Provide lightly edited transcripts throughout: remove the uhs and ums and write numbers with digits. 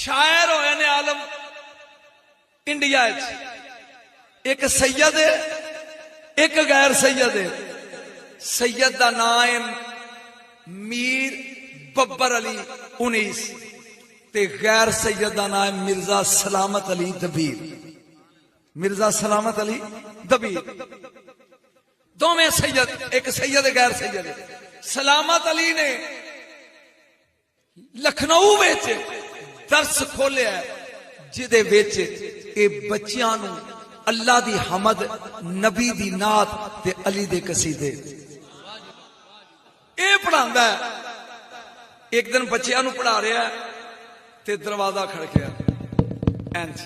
شاعر ہوئے نے عالم انڈیا ایک سید ہے ایک غیر سید ہے. سید دا نام میر ببر علی 19 تے غیر سید دا نام مرزا سلامت علی دبیر. مرزا سلامت علی دبیر دو میں سید ایک سید غیر سید. سلامت علی نے لکھنؤ وچ درس کھولیا جدے وچ اے بچیاں نو اللہ دی حمد نبی دی نعت تے علی دے قصیدے اے پڑھاندا ہے. ایک دن بچیاں نو پڑھا رہا ہے تے دروازہ کھڑکیا اینج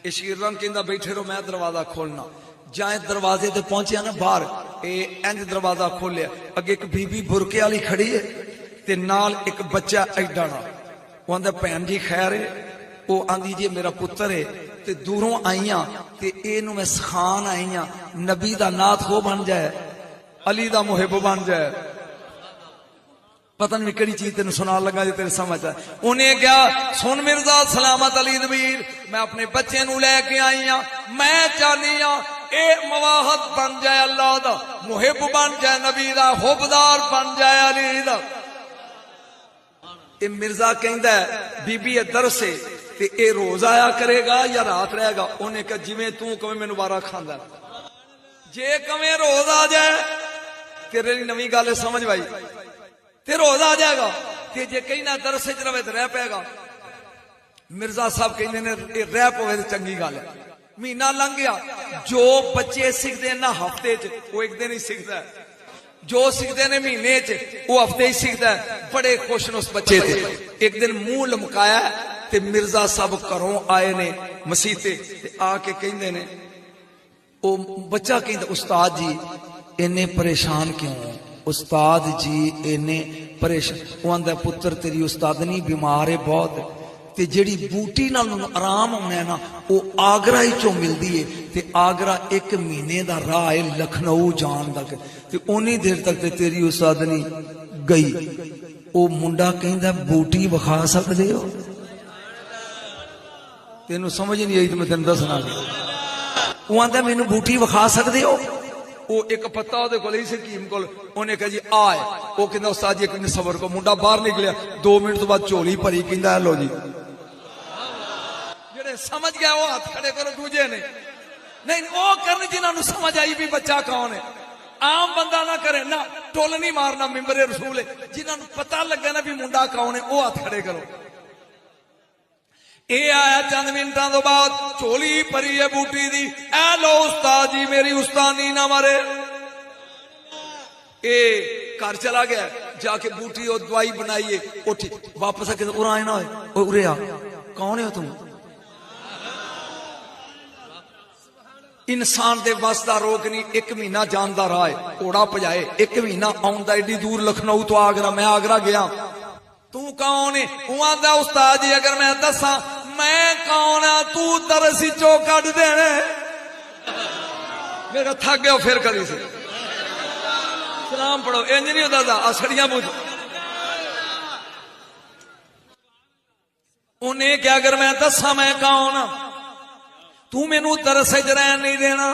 اے شیر رنگ کہندا بیٹھے رہو میں دروازہ کھولنا. جائیں دروازے تے پہنچیا نا باہر اے اینج دروازہ کھولیا اگے ایک بی بی برقے والی کھڑی ہے تے نال ایک بچہ ایڈا نا. وہ آندا بہن جی خیر ہے. وہ آندی جی میرا پتر ہے تے دوروں آئیاں تے اے نو میں سکھان آئیاں نبی دا نعت ہو بن جائے علی دا محب بن جائے. پتہ نہیں کیڑی چیز تینوں سنا لگا جی تیرے سمجھ آئے. انہیں کیا سن مرزا سلامت علی دبیر میں اپنے بچے نو لے کے آئی ہاں میں چاہنی ہاں اے مواحد بن جائے اللہ دا محب بن جائے نبی دا حبدار بن جائے علی دا. اے مرزا کہندا ہے بی بی ادھر سے تے اے روز آیا کرے گا یا رات رہے گا. انہیں کہا جویں تو کہے مینوں وارا کھاندا جے کہے روز آ جائے تیرے لیے نویں گل سمجھ بھائی تے روز آ جائے گا تے جے کہنا درس وچ رہے تے رہ پے گا. مرزا صاحب کہندے نے اے رہ پوے تے چنگی گل ہے. مہینہ لنگ گیا جو بچے سیکھدے نا ہفتے چ وہ ایک دن ہی سیکھدا ہے جو سیکھدے نے مہینے چ وہ ہفتے ہی سیکھدا ہے. بڑے خوش نے اس بچے تے. ایک دن منہ لمکایا تے مرزا صاحب گھروں آئے نے مسیتے تے آ کے کہندے نے او بچہ کہندا استاد جی اینے پریشان کیوں ہو استاد جی اینے پریشان. وہ آندا پتر تیری استادنی بیمار ہے بہت تے جیڑی بوٹی نال آرام ہونا ہے نا وہ آگرہ ہی چوں ملدی ہے تے آگرہ ایک مہینے دا راہ ہے لکھنؤ جان تک تے اونی دیر تک تے تیری استادنی گئی. او منڈا کہندا بوٹی وکھا سکدے ہو تینوں سمجھ نہیں آئی تو میں تینوں دسنا. وہ آندا مینوں بوٹی وکھا سکدے ہو. وہ ایک پتا وہ کول ہی حکیم کول انہیں کہا جی آئے. وہ کہندا استاد جی ایک صبر کو. منڈا باہر نکلیا 2 منٹ تو بعد چولی بھری کہندا لو جی جڑے سمجھ گیا وہ ہاتھ کھڑے کرو. دوجے نے نہیں وہ کرن جنہاں نوں سمجھ آئی بھی بچہ کون ہے. عام بندہ نہ کرے نہ ٹول نہیں مارنا ممبر رسول ہے. جنہاں نوں پتہ لگا نا بھی منڈا کون ہے وہ ہاتھ کھڑے کرو. اے آیا چند منٹاں تو بعد چولی پری ہے بوٹی دی. اے لو استاد جی میری استانی نہ مرے. اے گھر چلا گیا جا کے بوٹی اور دوائی بنائیے اٹھی واپس آ کے ارائے نہ ہوئے ارے آ کون ہے تم. انسان دے واسطہ روک نہیں. 1 مہینہ جاندا راہ ہے اوڑا پجائے 1 مہینہ آوندا ایڈی دور لکھنؤ تو آگرہ. میں آگرہ گیا تو کون ہے. وہ آندا استاد جی اگر میں دساں میں کون ہاں تو درس چو کڈ دینے. میرا تھک گیا پھر کری سے سلام پڑھو انج نہیں ہوتا تھا اسڑیاں پوچھ. انہیں کیا اگر میں دساں میں کون ہاں تو مینوں درس وچ رہن نہیں دینا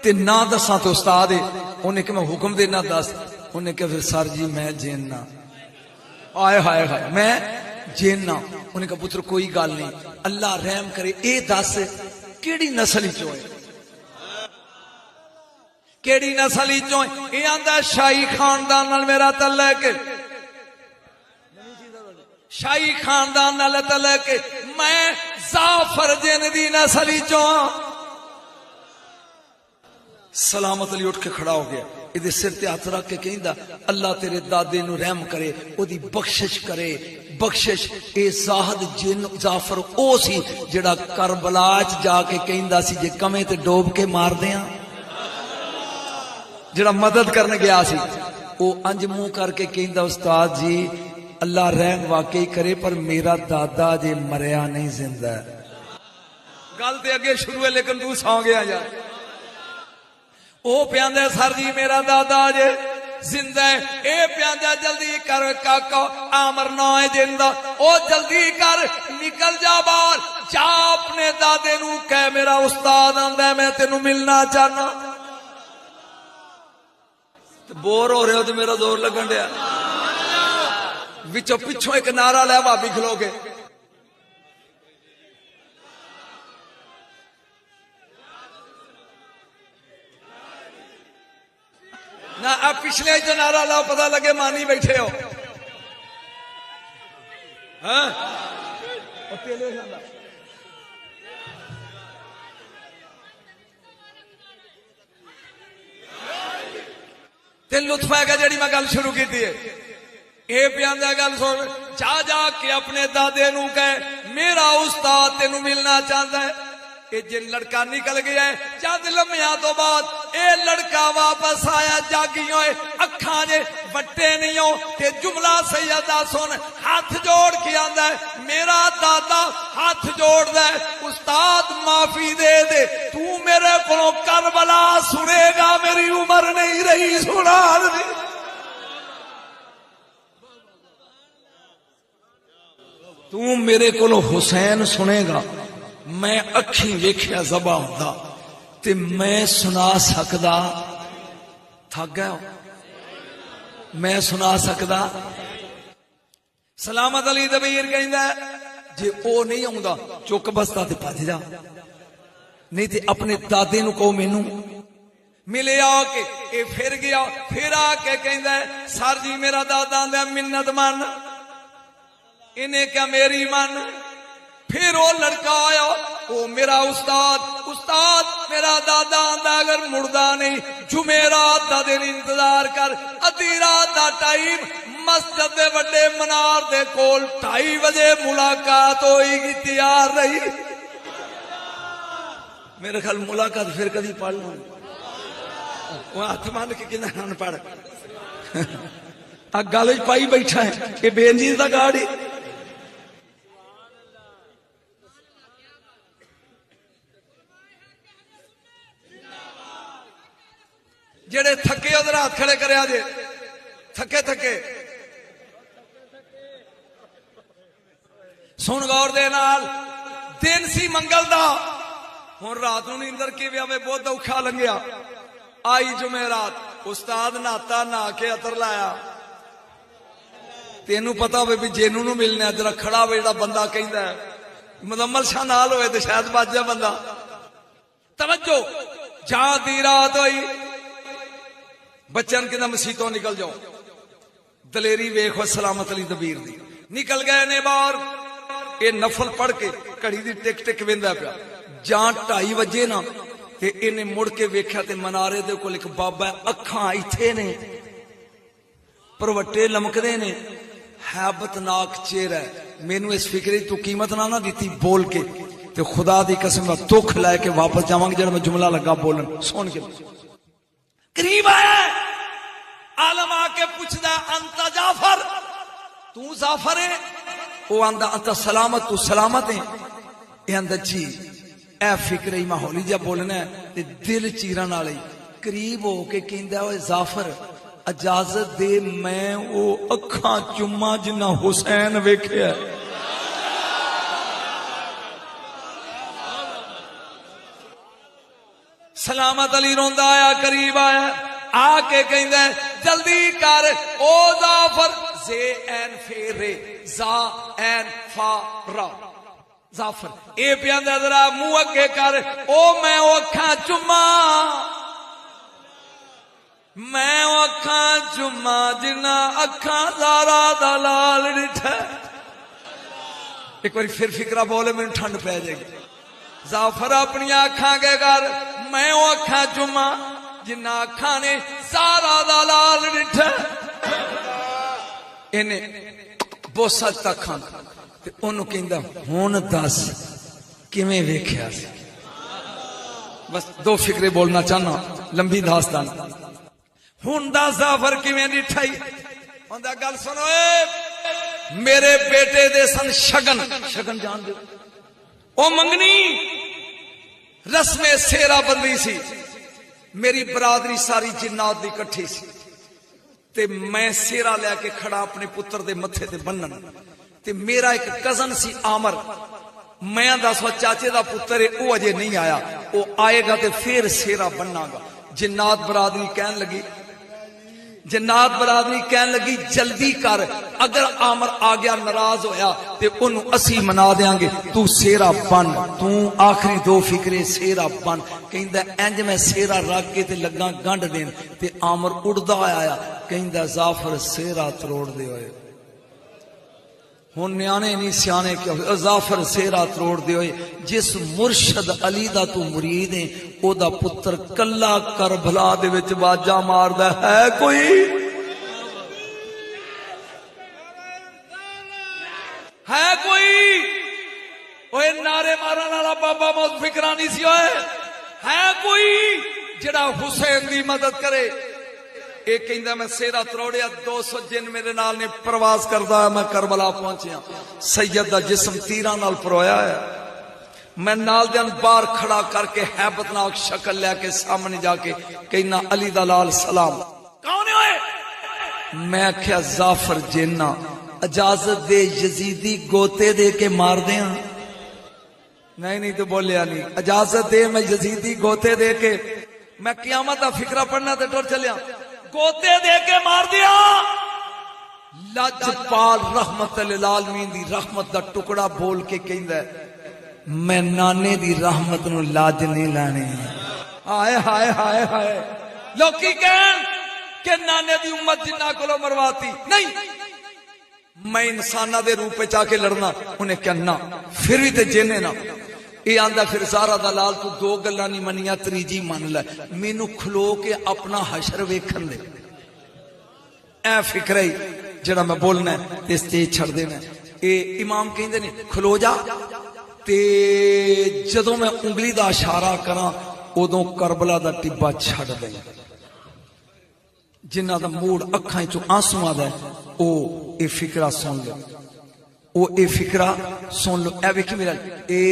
تے نہ دساں تو استاد ہے. انہیں کہ میں حکم دینا دس. انہیں کہ پھر سر جی میں جیننا. آئے ہائے ہائے میں جیننا. انہیں کہا پتر کوئی گل نہیں اللہ رحم کرے. اے دس کیڑی نسل چوں ہے کیڑی نسل چوں ہے. اے آندا شاہی خاندان نال میرا تعلق ہے شاہی خاندان نال تعلق ہے. میں ظافر جن دی نسل چوں ہاں. سلامت علی اٹھ کے کھڑا ہو گیا. ادھے سر تے ہاتھ رکھ کے کہندا اللہ تیرے دادے نو رحم کرے او دی بخشش کرے بخشش. اے زاہد جن ظافر او سی جڑا کربلا چ جا کے کہندا سی جے کمے تے ڈوب کے مار دیاں. جڑا مدد کرنے گیا سی او انج منہ کر کے کہندا استاد جی اللہ رحم واقعی کرے پر میرا دادا جے مریا نہیں زندہ ہے. گل تے اگے شروع ہے لیکن تو سو گیا یار. او پیاندے سر جی میرا دادا جے زندہ ہے اے پیاندا جلدی کر کاکا آمر نہ ہے جندا او جلدی کر نکل جا باہر جا اپنے دادے نو کہہ میرا استاد آندا ہے میں تینوں ملنا چاہنا بور ہو رہے ہو تو میرا زور لگن دیا وچوں پچھوں ایک نعرہ لے بھابی کھلو گے نہ اب پچھلے جو نعرہ لاؤ پتہ لگے مانی بیٹھے ہو ہاں تے لطف ہے گا جڑی میں گل شروع کی تھی اے پیاندا گل سن جا جا کے اپنے دادے نو کہے میرا استاد تینوں ملنا چاہتا ہے اے جن لڑکا نکل گیا ہے چند لمحیاں تو بعد اے لڑکا واپس آیا جاگی ہوئے اکھاں جے وٹے نہیں ہو تے جملہ سیدہ سن ہاتھ جوڑ کے آندا ہے میرا دادا ہاتھ جوڑ دے استاد معافی دے دے تو میرے کو کربلا سنے گا میری عمر نہیں رہی سنا نہیں تو میرے کو حسین سنے گا میں اکھی ویکھیا زباں دا تے میں سنا سکدا تھک گیا میں سنا سکدا سلامت علی دبیر کہندا ہے جے او نہیں ہوندا چک بستا تے بھج جا نہیں تے اپنے دادے نو کو مینوں ملے آ کے اے پھر گیا پھر آ کے کہندا ہے سر جی میرا دادا آندا منت مان انہیں کیا میری من پھر وہ لڑکا آیا وہ میرا استاد میرا دادا آندا اگر مردہ نہیں جمعرات دا دن انتظار کر ادھی رات دا ٹائم مسجد دے وڈے منار دے کول 2:30 بجے ملاقات ہوئی گی تیار رہی میرے خیال ملاقات پھر کدی پڑھ لوں وہ ہاتھ مان کے کنا پڑھ گل پائی بیٹھا ہے کہ بے انجیز دا گاڑی جڑے تھکے ادھر ہاتھ کھڑے کرے آجے تھکے سن غور دے نال دن سی منگل دا ہن رات نو نیندر کیویں آوے بہت اوکھا لنگیا آئی جمعرات استاد نہاتا نہا کے عطر لایا تینوں پتا ہوئے بھی جینوں نو ملنا جرا کھڑا ہوئے جڑا بندہ کہندا ہے مدمل شاہ نال ہوئے تے شاید بچ جائے بندہ توجہ جہاں دی رات ہوئی بچن کے نہ مسیتوں نکل جاؤ دلیری ویکھو سلامت علی دبیر دی نکل گئے نے باہر اے نفل پڑھ کے کڑی دی ٹک ٹک ویندا پیا جان 2:30 بجے نا تے اینے مڑ کے ویکھیا تے منارے دے کول ایک بابا اکھاں ایتھے نے پروٹے لمکدے نے ہیبت ناک چہرہ ہے مینوں اس فکری تو قیمت نہ دیتی بول کے تے خدا دی قسم دکھ لے کے واپس جاواں گا جڑا میں جملہ لگا بولن سن کے قریب آیا عالم آ کے پوچھدا انت جعفر تو جعفر ہے وہ آندا انت سلامت تو سلامت ہے اے آندا جی اے فکر ہی ماحولی جا بولنا ہے تے دل چیرن والی قریب ہو کے کہندا اوے جعفر اجازت دے میں او اکھاں چما جنہ حسین ویکھیا سلامت علی روندا آیا قریب آیا آ کے کہندا ہے جلدی کر او جعفر زے این فیرے زا این فا را جعفر اے پیاندا ذرا منہ اگے کر او میں او اکھاں چما میں او اکھاں چما جنہ اکھاں زارا دا لال ڈٹھا ایک بار پھر فکرہ بولے میں ٹھنڈ پہ جائے گی جعفر اپنی آنکھاں کے گھر میں او اکھاں چما جنہ اکھاں نے سارا دا لال ڈٹھا انہیں بوسا تک کھان تے انہوں کہندا ہون دس کیویں ویکھیا سی بس 2 فکرے بولنا چاہنا لمبی داستان ہون دس جعفر کیویں ڈٹھائی ہوندا گل سنو اے میرے بیٹے دے سن شگن جان دے او منگنی رسم سیرا بندی سی میری برادری ساری جنات دی کٹھی سی تے میں سیرا لے کے کھڑا اپنے پتر دے متھے تے بنن تے میرا ایک کزن سی عامر میں دسو چاچے دا پتر ہے وہ اجے نہیں آیا وہ آئے گا تے پھر سیرا بننا گا جنات برادری کہن لگی جلدی کر اگر عامر آ گیا ناراض ہویا تے انہوں اسی منا دیاں گے تو سیرا بن تو آخری دو فکرے سیرا بن کہندہ انج میں سیرا رکھ کے تے لگا گنڈ دین تے عامر اڑدا آیا کہندہ زعفر سیرا تروڑ دے ہوئے ہن نیانے نہیں سیانے کیا زعفر سیرا تروڑ دے ہوئے جس مرشد علی دا تو مرید ہے او دا پتر کلا کربلا دے وچ باجا ماردا ہے کوئی اوے نعرے مارن والا بابا موت فکرانی سی ہوئے ہے کوئی جڑا حسین دی مدد کرے ایک کہندہ میں سیرا تروڑیا 200 جن میرے نال نے پرواز کردا ہے میں کربلا پہنچیا سید دا جسم تیراں نال پرویا ہے میں نال دیاں بار کھڑا کر کے ہیبت ناک شکل لے کے سامنے جا کے کہنا علی دا لال سلام کون ہوئے میں کیا زعفر جنہ اجازت دے یزیدی گوتے دے کے مار دیاں نہیں تو بولیا نہیں اجازت دے میں یزیدی گوتے دے کے میں قیامت دا فکرہ پڑھنا تے ٹر چلیا گوتے دے کے مار دیا لجپال رحمت للعالمین دی رحمت دا ٹکڑا بول کے کہندا ہے میں نانے دی رحمت نو لاج نہیں لانے ہائے ہائے ہائے ہائے لوکی کہن کہ نانے دی امت جنہ کولو مرواتی نہیں میں انسانہ دے روپ پہ چاہ کے لڑنا انہیں کہنا پھر بھی تے جینے نا یہ آندہ پھر زارا دلال تو دو گلہ نہیں منیا تریجی مان لے مینو کھلو کے اپنا حشر ویکھن دے اے فکر ہی جڑا میں بولنا ہے تے سٹیج چھڑ دینا اے امام کہیں دے نہیں کھلو جا تے جدوں میں انگلی دا اشارہ کراں ادوں کربلا دا ٹبا چھڑ دے جنہ دا موڑ اکھائیں چو آنسو آدھا ہے او اے فکرہ سن لو اے فکرہ سن لو اے ویکھی میرا اے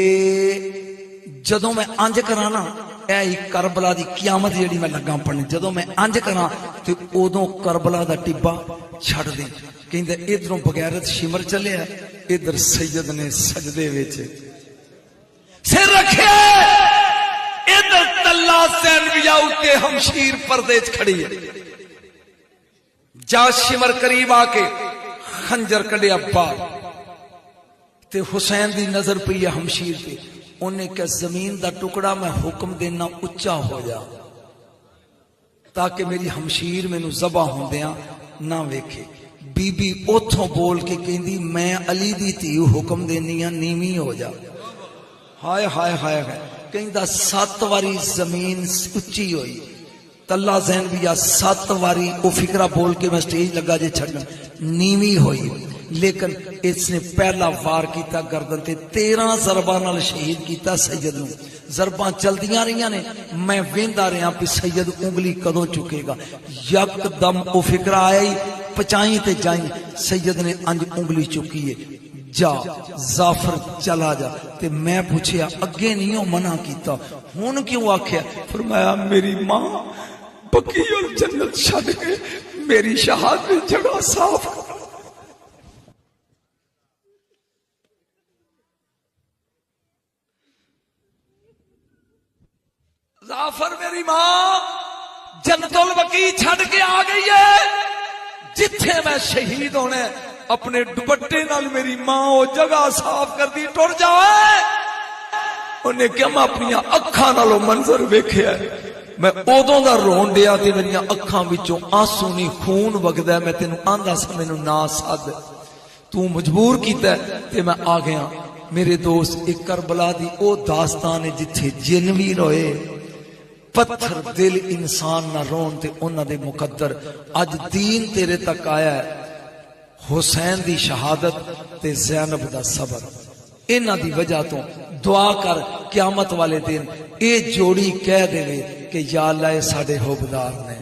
جدوں میں انج کرانا اے کربلا دی قیامت جیڑی میں لگا پڑھنے جدوں میں انج کرانا تے ادوں کربلا دا ٹبا چھڑ دیں کہیں دے ادھروں بغیرت شمر چلے ہے ادھر سید نے سجدے ویچے سر رکھے ادھر تلا سین بیا اٹھے ہمشیر پردیج کھڑی ہے جا شمر قریب آکے خنجر کڑے ابار تے حسین دی نظر پہ یہ ہمشیر پہ انہیں کہ زمین دا ٹکڑا میں حکم دینا اچھا ہو جا تاکہ میری ہمشیر میں نو زبا ہوں دیاں نہ ویکھے بی بی اوتھوں بول کے کہندی میں علی دی تیو حکم دینیاں نیمی ہو جا ہائے ہائے ہائے ہائے کہندہ 7 واری زمین اچھی ہوئی تلا ذہن بھی یا 7 واری او فکرہ بول کے میں سٹیج لگا جے چھڑنا نیوی ہوئی لیکن اس نے پہلا وار کیتا گردن تے 13 ضرباں نال شہید کیتا سید نو ضرباں چل دیاں رہیاں نے میں ویندا رہا پہ سید انگلی کدوں چکے گا یک دم او فکرہ آیا ہی پچائیں تے جائیں سید نے انج انگلی چکی ہے جا زعفر چلا جا تے میں پوچھیا اگے نہیں ہو منع کیتا ہون کیوں آکھیا فرمایا میری ماں بقیع الجنت چھڑ کے میری شہادت جگہ صاف زعفر میری ماں جنت البقیع چھڑ کے آ گئی ہے جتھے میں شہید ہونے اپنے دوپٹے نال میری ماں وہ جگہ صاف کر دی ٹر جائے انہیں کیا میں اپنی اکھاں نالو منظر ویکھیا ہے میں اودوں دا رون دیا تے میری اکھاں وچوں آنسو نہیں خون وگدا ہے میں تینوں آندا سا مینوں نا سد تو مجبور کیتا ہے تے میں آ گیا میرے دوست ایک کربلا دی او داستان ہے جتھے جن وی روئے پتھر دل انسان نہ رون تے انہاں دے مقدر اج دین تیرے تک آیا ہے حسین دی شہادت تے زینب دا صبر انہاں دی وجہ تو دعا کر قیامت والے دن اے جوڑی کہہ دے کہ یا اللہ اے ساڈے حوبدار نے